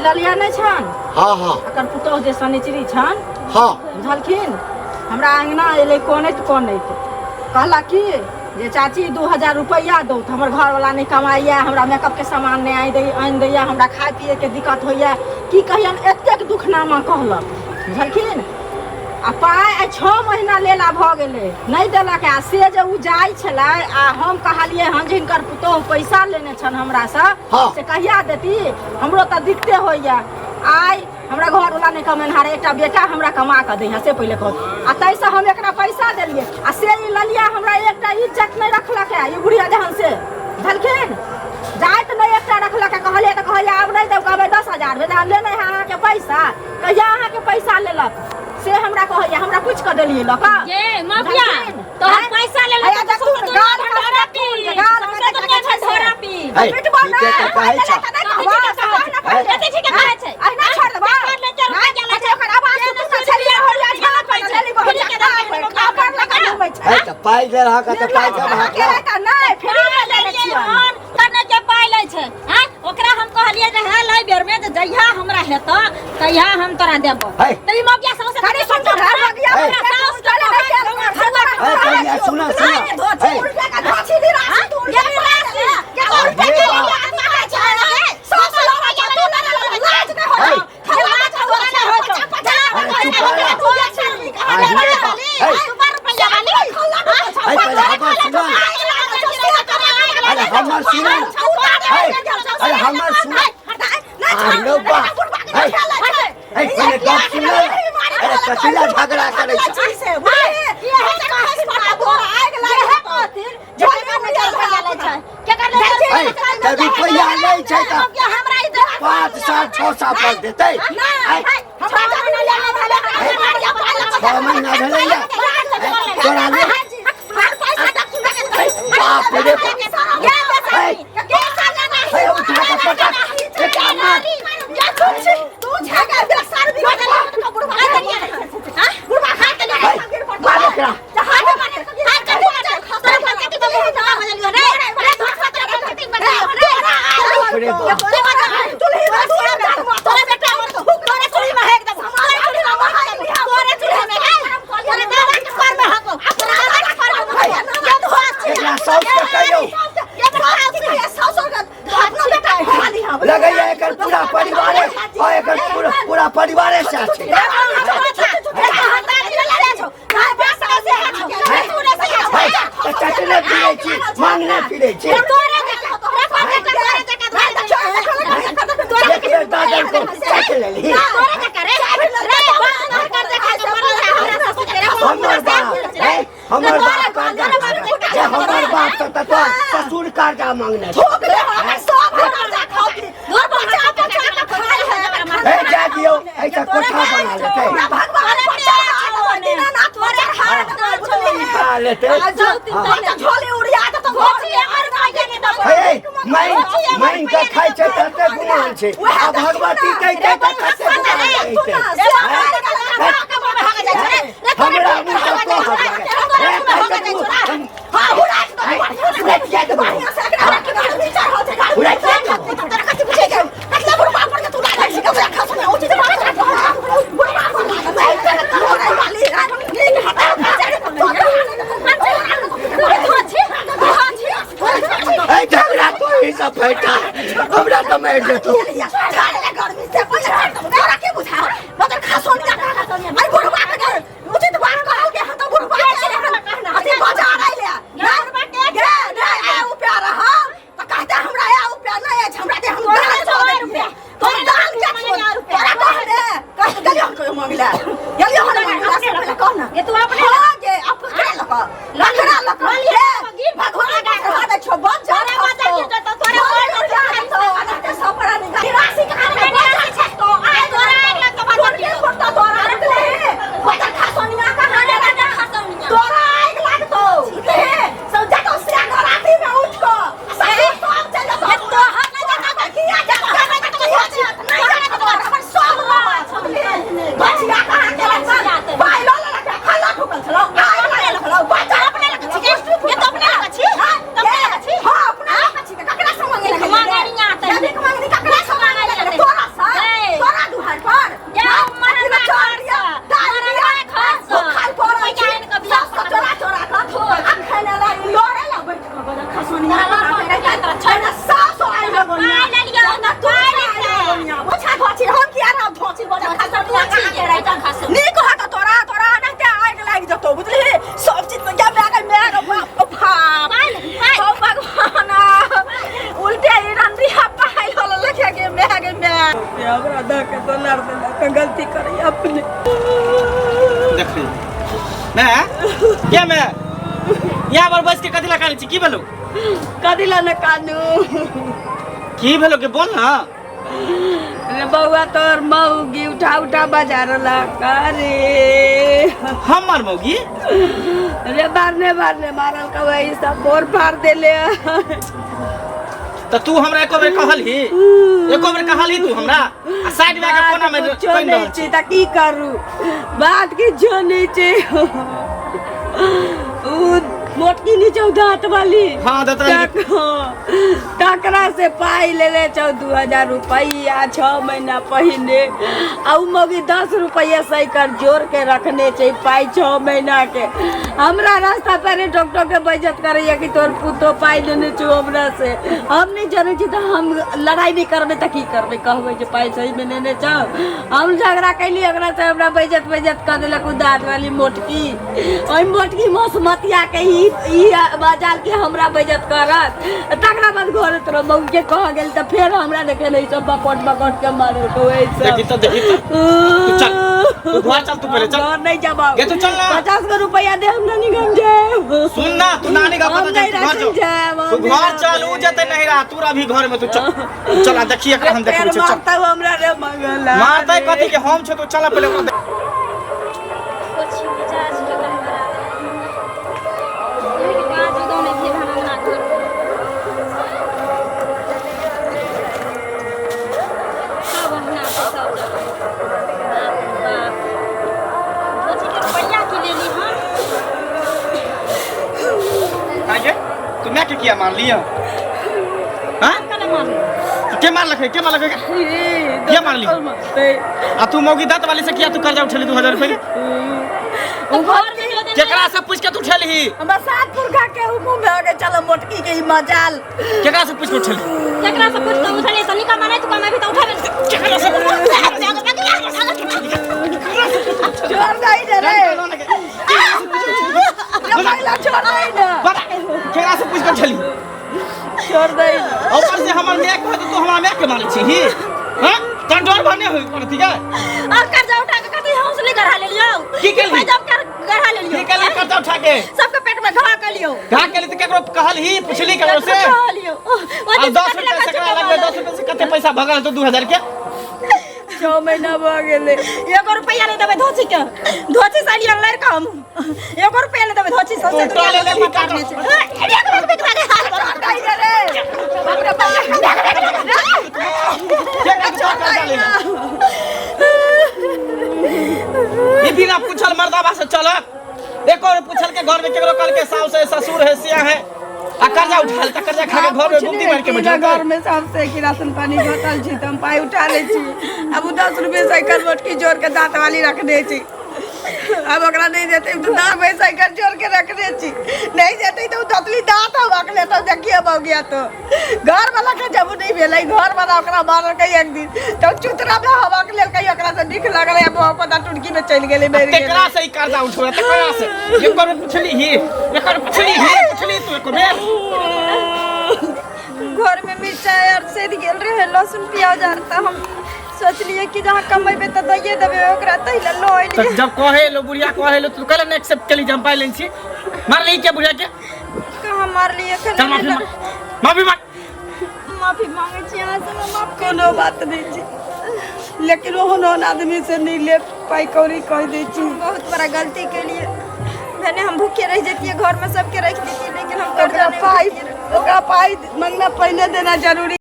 ललिया नहीं छन। हाँ हाँ अकर पुतौह जे सनिचरी छन। हाँ बुझलखिन हमरा अंगना एले कोने कहला कि जे चाची 2000 रुपया दो तो हमर घर वाला नहीं कमाइया हमरा मेकअप के सामान नहीं आनि दैया हमरा खाए पिए के दिक्कत होइया की कहियन एतेक दुखनामा कहलक बुझलखिन आ पाय 6 महीना लेला भ गेले नहीं देलक आ से जे उ जाय छले आ हम कहलिए हन जिनकर पुतौह पैसा लेने छन हमरा से हाँ। से कहिया देती हमरो त दिक्कते होइया आइ हमरा घर वाला नहीं कमेनहार एकटा बेटा हमरा कमा के दै से पहले कह आ तैसे हम एकरा पैसा देलिए आ से ई ललिया हमरा एकटा इज्जत नहीं रखलक है ई बुढ़िया जहन से झलखिन जात नहीं एकटा रखलक कहलिए त कहलिए आब नहीं देब कहबे 10000 भेजा लेने है अहाँ के पैसा कहिया अहाँ के पैसा लेलक से हमरा कहलिए हमरा पूछ के देलिए लक ये माफिया तो हम पैसा ले ले तो सुन गाल ढोरा पी गाल ढोरा पी पिटबो ना कहै छ एते ठीक कहै छै आ ना छोड़ देबा ना गेला छै ओकर आवाज सुन छलिए हो जा गेला पर चली बहुत ज्यादा आकर लगा घुमै छै है त पाई दे रहा का त पाई सब हाथ के नहीं फ्री में देले छियै तने के पाई लै छै हैं ओकरा हम कहलिए जे है लै बेर में जे जइहा हमरा हेत तइहा हम तोरा देबो त ई माफिया सब से खड़ी सुन घर लग गया साउस चले नहीं सुना सुना रुपया का धोची दी राशि तू ये राशि क्या रुपया के लिए है 100 लोग आ तू ना लाज नहीं हो खला खला नहीं हो अरे हमर सुना अरे हमर सुना आलो बा है पहले बात सुन अरे कथिला झगड़ा करे छ तभी पैसा नहीं छै त 5 साल 6 साल पर देतै 6 महीना भेलै तोरा ले बाप रे लगैया एकर पूरा परिवार और एकर पूरा परिवार साथ छै चटने फिरे छी मांगने फिरे छी दादर को चट लेली हमर बाप तो ससुर कर्जा मांगने जा दियो ऐसा कोठा बना लेते मैं का खाई छै तते गुमान छै आ भगवती कहि के कते हमरा झगड़ा कोई सब फैटा हमरा तो मार देतो गे मैं हमरा धके तो लड़ देला के गलती करी अपने देख मैं क्या मैं यहाँ पर बस के कदिला कानी छी की भेलो कदिला न कानू की भेलो के बोल ना रे बउआ तोर मौगी उठा बाजार ला करे हमर मौगी रे बारने मारल का वही सब बोर फाड़ देले तो तू हमरा एको बेर कहलही तू हमरा आ साइड में के कोना में कोइन रहल छी त की करू बात की जो नीचे उ मोटकी नीचे दांत वाली हां टकरा से पाई ले 14,000 रुपया 6 महीना पहले आ उ मौगी 10 रुपया सही कर जोड़ के रखने छै पाई 6 महीना के हमरा रास्ता पर डॉक्टर के बेइज्जत करैया कि तोर पुतो पाई लेने छु हमरा से हम नहीं जाने छी त हम लड़ाई नहीं करबे त की करबे कहबे जे पाई सही में लेने छ हम झगड़ा कैली एकरा से हमरा बेइज्जत कर देलक उ दांत वाली मोटकी ओइ मोटकी मसमतिया के ई बाजार के हमरा बेइज्जत करत तकरा बाद घर तोर मौगी के कह गेल त फेर हमरा देखे नहीं सब बकट के मारे तो ऐसे देखी तो तू चल तू घर चल तू पहले चल घर नहीं जाबा गे तू चल ना 50 को रुपया दे हम नहीं गम जाए सुन ना तू नानी का पता तू घर चल उ जते नहीं रहा तू अभी घर में तू चल आ देखिए एकरा हम देखै छी चल मारता हमरा रे मंगला मारतै कथि के हम छ तू चल पहले ओकरा कुछ मिजाज लगन बड़ा एक बात जो ने भी भाना ना कर सब बहना से सब बाप बच्ची के रुपया की ले ली हम आगे तू मैं के किया मार लिया हां कने मार के मार लखे क्या मार ली आ तू मौगी दांत वाली से किया तू कर्जा उठेली 2000 रुपया तो घर में जो दे केकरा से पूछ के तू उठेली हमरा सात पुरखा के मुंह में आगे चल मोटकी के ई मजाल केकरा से पूछ के उठेली केकरा से पूछ के उठले सनी का माने तू कमाई भी तो उठावे केकरा से छोड़ दई रे महिला छोड़ दई ना बता केकरा से पूछ के उठेली छोड़ दई ऊपर से हमर मैक कह तू हमरा मैक के मारे छी हां कंट्रोल भने होई पर ठीक है और कर्जा उठा के कतई हौसले गढ़ा ले लियो की केली जब कर गढ़ा ले लियो की केली कर्जा उठा के सबके पेट में घा कर लियो घा के लिए केकरो कहल ही पुछली केकरो से घा लियो और 10 रुपया से करा लगबे 10 रुपया से कते पैसा भगल तो 2000 के 6 महीना भ गेले 1 रुपया नहीं देबे धोची के धोची साली ऑनलाइन काम 1 रुपया नहीं देबे धोची सबसे तो ले ले काटने से एडिया को रुपया के लगे हाल छोड़ दई रे बाप रे ये बिना पूछल मर्दाबा से चल एक और पूछल के घर में केकरो कल के सास है ससुर है सिया है आ कर्जा उठाल त कर्जा खा के घर में गुमती मार के बैठल घर में सबसे कि राशन पानी घटल छी त हम पाई उठा ले छी अब 10 रुपया साइकिल मोटकी जोड़ के दांत वाली रख दे छी अब ओकरा नहीं देते तो दांत में साइकिल जोड़ के रख दे छी नहीं देते तो ततली दांत हवक ले तो देखिए हो गया तो घर वाला के जब नहीं भेलै घर वाला ओकरा मार के एक दिन तो चुतरा में हवक ले के ओकरा से दिख लागल अब पता टुटकी में चल गेलै मेरे केकरा से कर्जा उठो केकरा से एक बार पूछली तू एको बेर घर में मिर्चाई और सेद गेल रहे लहसुन प्याज आरता हम सोचलिए कि जहाँ कमेबे तो दइए देबे ओकरा तहिला लय तो जब कहे लो बुढ़िया कहे लो तू कल एक्सेप्ट कली जम पाई लेन छी मार ली के बुढ़िया के कहाँ मार लिए चल माफी मांग माफी मांगे छी यहाँ से हम माफ कोनो बात नहीं छी लेकिन ओहन आदमी से नहीं ले पाई कौड़ी कह दे छी बहुत बड़ा गलती के लिए मैंने हम भूखे रह जाती घर में सबके रख देती लेकिन हम कर्जा नहीं ओकरा पाई मंगना पहले देना जरूरी